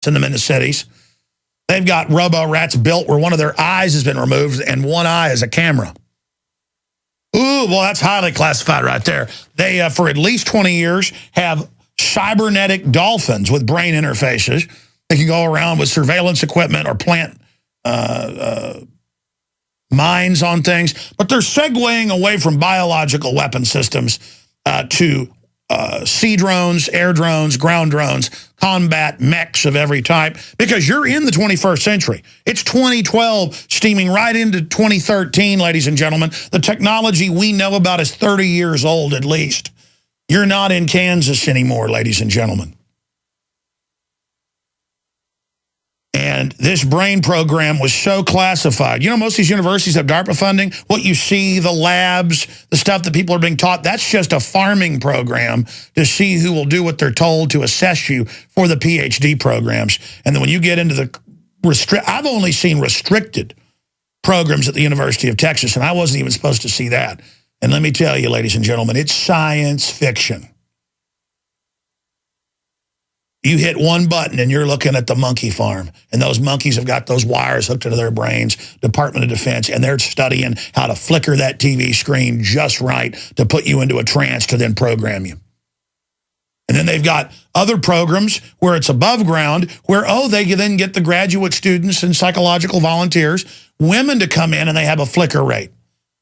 send them into cities. They've got robo-rats built where one of their eyes has been removed and one eye is a camera. Ooh, well, that's highly classified right there. They, for at least 20 years, have cybernetic dolphins with brain interfaces. They can go around with surveillance equipment or plant mines on things. But they're segueing away from biological weapon systems to sea drones, air drones, ground drones, combat mechs of every type, because you're in the 21st century. It's 2012, steaming right into 2013, ladies and gentlemen. The technology we know about is 30 years old at least. You're not in Kansas anymore, ladies and gentlemen. And this brain program was so classified. You know, most of these universities have DARPA funding. What you see, the labs, the stuff that people are being taught, that's just a farming program to see who will do what they're told to assess you for the PhD programs. And then when you get into the I've only seen restricted programs at the University of Texas, and I wasn't even supposed to see that. And let me tell you, ladies and gentlemen, it's science fiction. You hit one button and you're looking at the monkey farm. And those monkeys have got those wires hooked into their brains, Department of Defense, and they're studying how to flicker that TV screen just right to put you into a trance to then program you. And then they've got other programs where it's above ground, where, they then get the graduate students and psychological volunteers, women to come in and they have a flicker rate.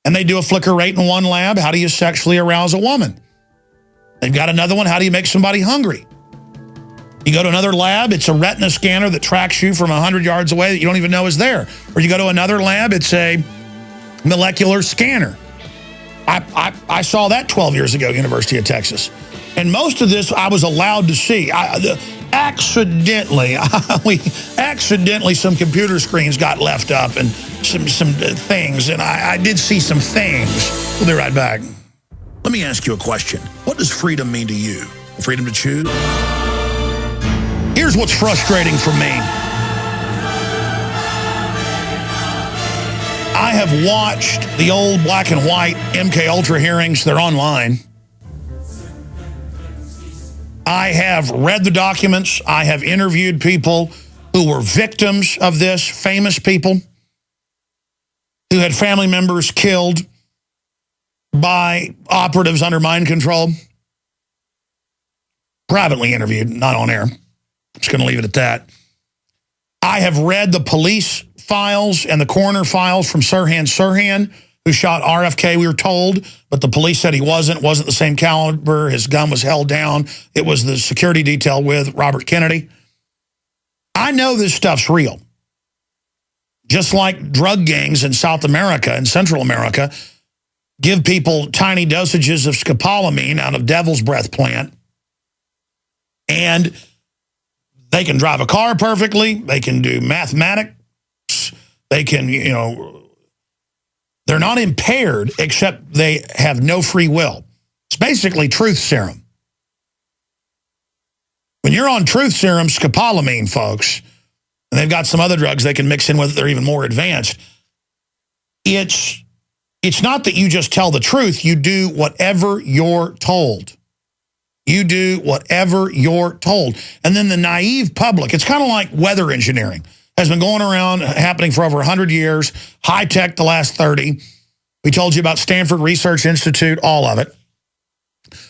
And they do a flicker rate in one lab. How do you sexually arouse a woman? They've got another one. How do you make somebody hungry? You go to another lab, it's a retina scanner that tracks you from 100 yards away that you don't even know is there. Or you go to another lab, it's a molecular scanner. I saw that 12 years ago, University of Texas. And most of this I was allowed to see. Accidentally, some computer screens got left up and some things, and I did see some things. We'll be right back. Let me ask you a question. What does freedom mean to you? Freedom to choose? Here's what's frustrating for me. I have watched the old black and white MK Ultra hearings. They're online. I have read the documents. I have interviewed people who were victims of this, famous people who had family members killed by operatives under mind control. Privately interviewed, not on air. Just going to leave it at that. I have read the police files and the coroner files from Sirhan, who shot RFK, we were told, but the police said he wasn't the same caliber. His gun was held down. It was the security detail with Robert Kennedy. I know this stuff's real. Just like drug gangs in South America and Central America give people tiny dosages of scopolamine out of devil's breath plant, and they can drive a car perfectly. They can do mathematics. They can, they're not impaired, except they have no free will. It's basically truth serum. When you're on truth serum, scopolamine, folks, and they've got some other drugs they can mix in with it, they're even more advanced. It's not that you just tell the truth. You do whatever you're told. You do whatever you're told. And then the naive public, it's kind of like weather engineering, has been going around, happening for over 100 years, high tech the last 30. We told you about Stanford Research Institute, all of it.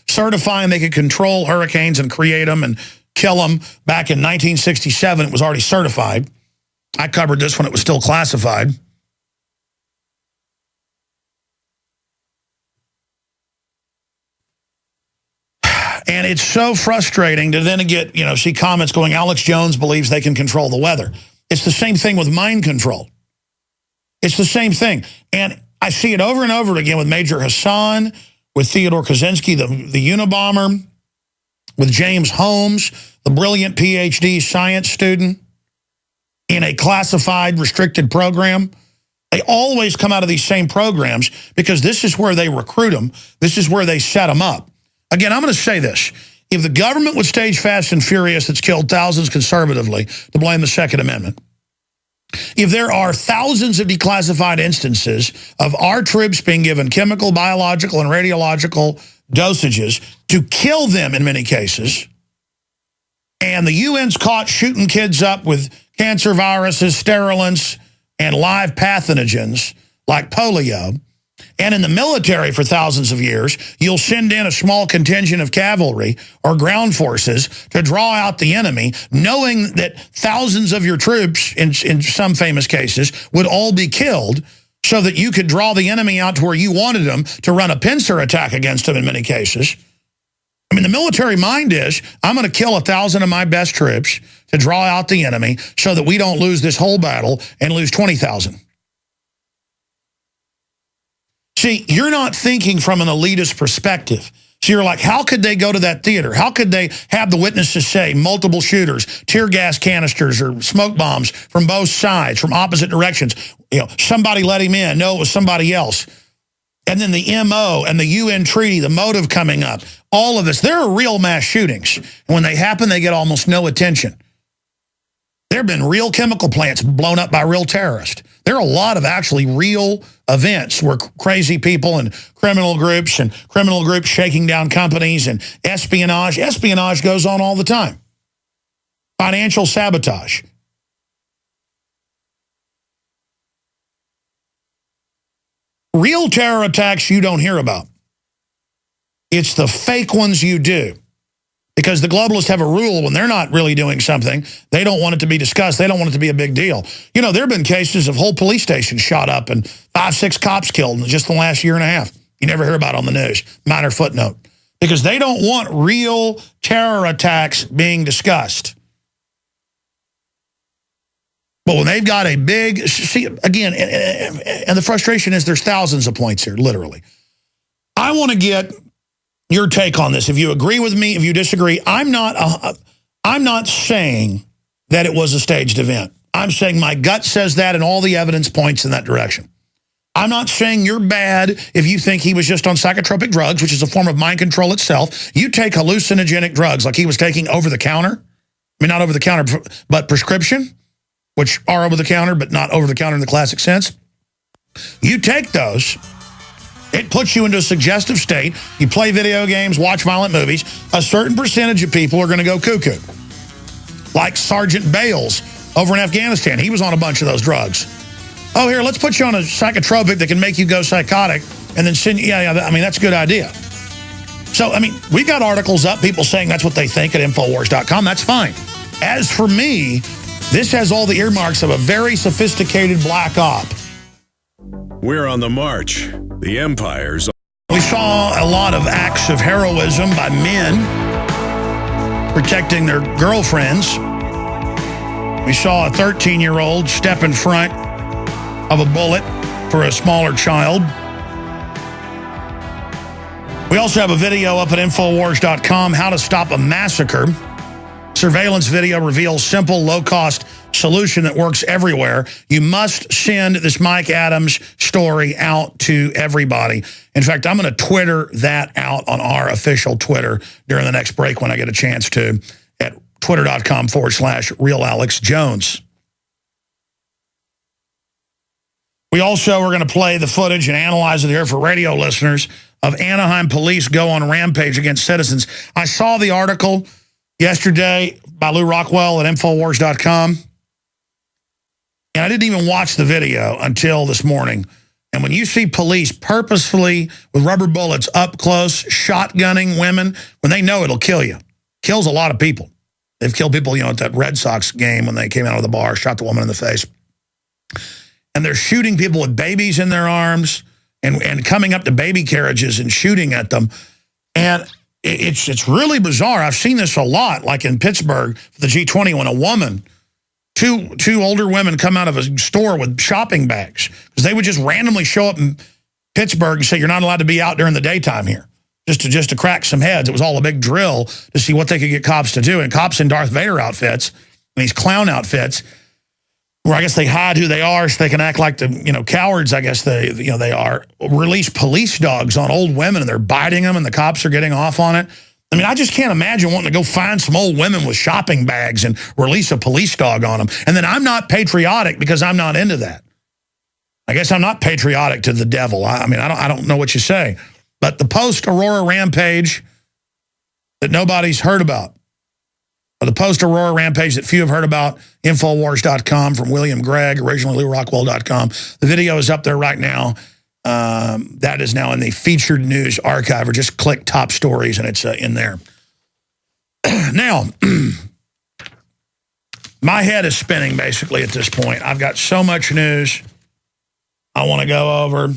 Certifying they could control hurricanes and create them and kill them. Back in 1967, it was already certified. I covered this when it was still classified. And it's so frustrating to then get, see comments going, Alex Jones believes they can control the weather. It's the same thing with mind control. It's the same thing. And I see it over and over again with Major Hassan, with Theodore Kaczynski, the Unabomber, with James Holmes, the brilliant PhD science student in a classified, restricted program. They always come out of these same programs because this is where they recruit them. This is where they set them up. Again, I'm going to say this. If the government would stage Fast and Furious that's killed thousands conservatively to blame the Second Amendment, if there are thousands of declassified instances of our troops being given chemical, biological, and radiological dosages to kill them in many cases, And the UN's caught shooting kids up with cancer viruses, sterilants, and live pathogens like polio. And in the military for thousands of years, you'll send in a small contingent of cavalry or ground forces to draw out the enemy, knowing that thousands of your troops, in some famous cases, would all be killed so that you could draw the enemy out to where you wanted them to run a pincer attack against them in many cases. I mean, the military mind is, I'm going to kill 1,000 of my best troops to draw out the enemy so that we don't lose this whole battle and lose 20,000. See, you're not thinking from an elitist perspective. So you're like, how could they go to that theater? How could they have the witnesses say multiple shooters, tear gas canisters or smoke bombs from both sides, from opposite directions? You know, somebody let him in. No, it was somebody else. And then the MO and the UN treaty, the motive coming up, all of this. There are real mass shootings. And when they happen, they get almost no attention. There have been real chemical plants blown up by real terrorists. There are a lot of actually real events where crazy people and criminal groups shaking down companies and espionage. Espionage goes on all the time. Financial sabotage. Real terror attacks you don't hear about. It's the fake ones you do. Because the globalists have a rule when they're not really doing something, they don't want it to be discussed. They don't want it to be a big deal. You know, there have been cases of whole police stations shot up and 5, 6 cops killed in just the last year and a half. You never hear about it on the news. Minor footnote. Because they don't want real terror attacks being discussed. But when they've got a big, see, again, and the frustration is there's thousands of points here, literally. I want to get your take on this. If you agree with me, if you disagree, I'm not saying that it was a staged event. I'm saying my gut says that and all the evidence points in that direction. I'm not saying you're bad if you think he was just on psychotropic drugs, which is a form of mind control itself. You take hallucinogenic drugs like he was taking over the counter. I mean, not over the counter, but prescription, which are over the counter, but not over the counter in the classic sense. You take those. It puts you into a suggestive state. You play video games, watch violent movies. A certain percentage of people are going to go cuckoo. Like Sergeant Bales over in Afghanistan. He was on a bunch of those drugs. Oh, here, let's put you on a psychotropic that can make you go psychotic and then send you. Yeah, I mean, that's a good idea. So, I mean, we got articles up, people saying that's what they think at Infowars.com. That's fine. As for me, this has all the earmarks of a very sophisticated black op. We're on the march. The empire's. We saw a lot of acts of heroism by men protecting their girlfriends. We saw a 13-year-old step in front of a bullet for a smaller child. We also have a video up at Infowars.com, how to stop a massacre. Surveillance video reveals simple, low-cost solution that works everywhere. You must send this Mike Adams story out to everybody. In fact, I'm going to Twitter that out on our official Twitter during the next break when I get a chance to at twitter.com/RealAlexJones. We also are going to play the footage and analyze it here for radio listeners of Anaheim police go on rampage against citizens. I saw the article yesterday by Lou Rockwell at Infowars.com. And I didn't even watch the video until this morning. And when you see police purposefully with rubber bullets up close, shotgunning women, when they know it'll kill you, kills a lot of people. They've killed people, you know, at that Red Sox game when they came out of the bar, shot the woman in the face. And they're shooting people with babies in their arms and coming up to baby carriages and shooting at them. And it's really bizarre. I've seen this a lot, like in Pittsburgh for the G20 when a woman, two older women come out of a store with shopping bags because they would just randomly show up in Pittsburgh and say, you're not allowed to be out during the daytime here, just to crack some heads. It was all a big drill to see what they could get cops to do. And cops in Darth Vader outfits, and these clown outfits, where I guess they hide who they are so they can act like the, you know, cowards, I guess they are, release police dogs on old women and they're biting them and the cops are getting off on it. I mean, I just can't imagine wanting to go find some old women with shopping bags and release a police dog on them. And then I'm not patriotic because I'm not into that. I guess I'm not patriotic to the devil. I mean, I don't know what you say. But the post-Aurora rampage that nobody's heard about, The post-Aurora rampage that few have heard about, Infowars.com from William Gregg, originally LouRockwell.com. The video is up there right now. That is now in the featured news archive, or just click top stories and it's in there. Now, my head is spinning basically at this point. I've got so much news I want to go over.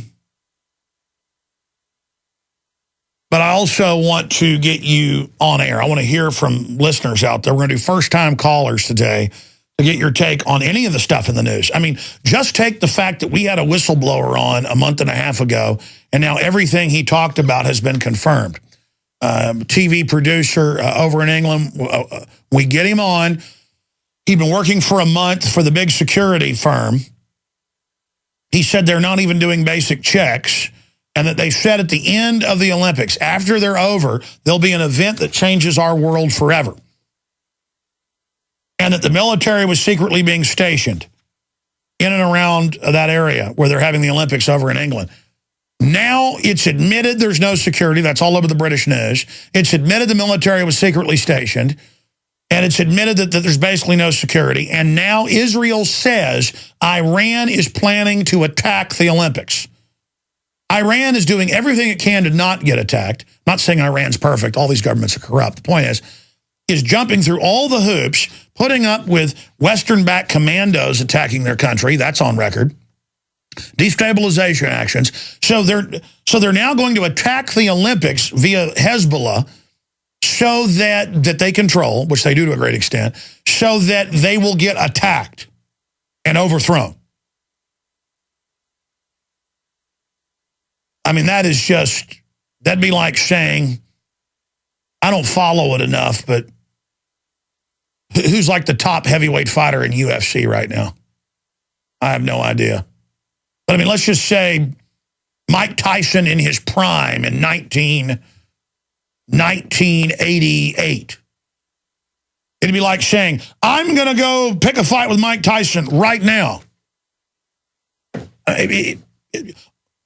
But I also want to get you on air. I want to hear from listeners out there. We're going to do first-time callers today to get your take on any of the stuff in the news. I mean, just take the fact that we had a whistleblower on a month and a half ago, and now everything he talked about has been confirmed. TV producer over in England, we get him on. He'd been working for a month for the big security firm. He said they're not even doing basic checks, and that they said at the end of the Olympics, after they're over, there'll be an event that changes our world forever. And that the military was secretly being stationed in and around that area where they're having the Olympics over in England. Now it's admitted there's no security. That's all over the British news. It's admitted the military was secretly stationed. And it's admitted that there's basically no security. And now Israel says Iran is planning to attack the Olympics. Iran is doing everything it can to not get attacked. I'm not saying Iran's perfect. All these governments are corrupt. The point is jumping through all the hoops, putting up with Western-backed commandos attacking their country. That's on record. Destabilization actions. So they're now going to attack the Olympics via Hezbollah so that they control, which they do to a great extent, so that they will get attacked and overthrown. I mean, that is just, that'd be like saying, I don't follow it enough, but who's like the top heavyweight fighter in UFC right now? I have no idea. But I mean, let's just say Mike Tyson in his prime in 1988. It'd be like saying, I'm going to go pick a fight with Mike Tyson right now.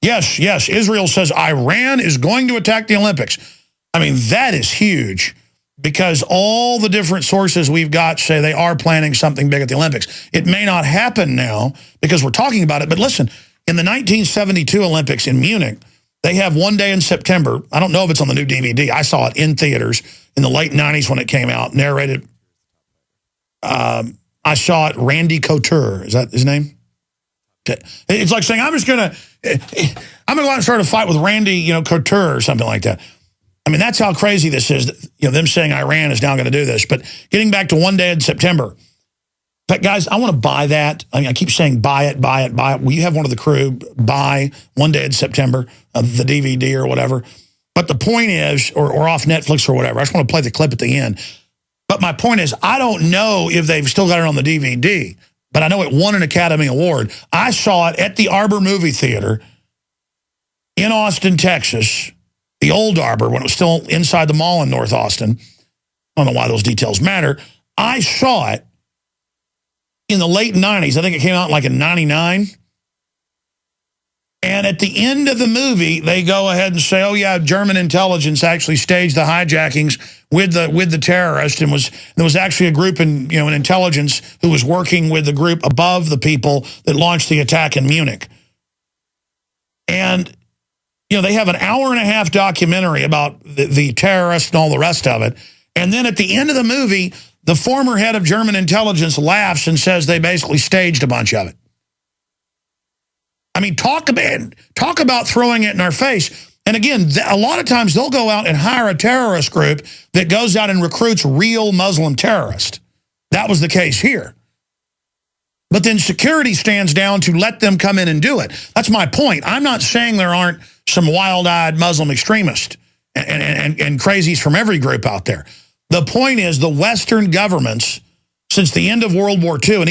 Yes, Israel says Iran is going to attack the Olympics. I mean, that is huge because all the different sources we've got say they are planning something big at the Olympics. It may not happen now because we're talking about it, but listen, in the 1972 Olympics in Munich, they have one day in September. I don't know if it's on the new DVD. I saw it in theaters in the late 90s when it came out, narrated. I saw it, Randy Couture. Is that his name? It's like saying, I'm going to go out and start a fight with Randy, Couture or something like that. I mean, that's how crazy this is. Them saying Iran is now going to do this. But getting back to one day in September. But guys, I want to buy that. I mean, I keep saying buy it. Will you have one of the crew buy one day in September, the DVD or whatever? But the point is, or off Netflix or whatever. I just want to play the clip at the end. But my point is, I don't know if they've still got it on the DVD. But I know it won an Academy Award. I saw it at the Arbor Movie Theater in Austin, Texas, the old Arbor, when it was still inside the mall in North Austin. I don't know why those details matter. I saw it in the late 90s. I think it came out like in 99. And at the end of the movie, they go ahead and say, oh, yeah, German intelligence actually staged the hijackings with the terrorists, and there was actually a group in intelligence who was working with the group above the people that launched the attack in Munich. And they have an hour-and-a-half documentary about the terrorists and all the rest of it. And then at the end of the movie, the former head of German intelligence laughs and says they basically staged a bunch of it. I mean, talk about throwing it in our face. And again, a lot of times they'll go out and hire a terrorist group that goes out and recruits real Muslim terrorists. That was the case here. But then security stands down to let them come in and do it. That's my point. I'm not saying there aren't some wild-eyed Muslim extremists and crazies from every group out there. The point is the Western governments, since the end of World War II, and even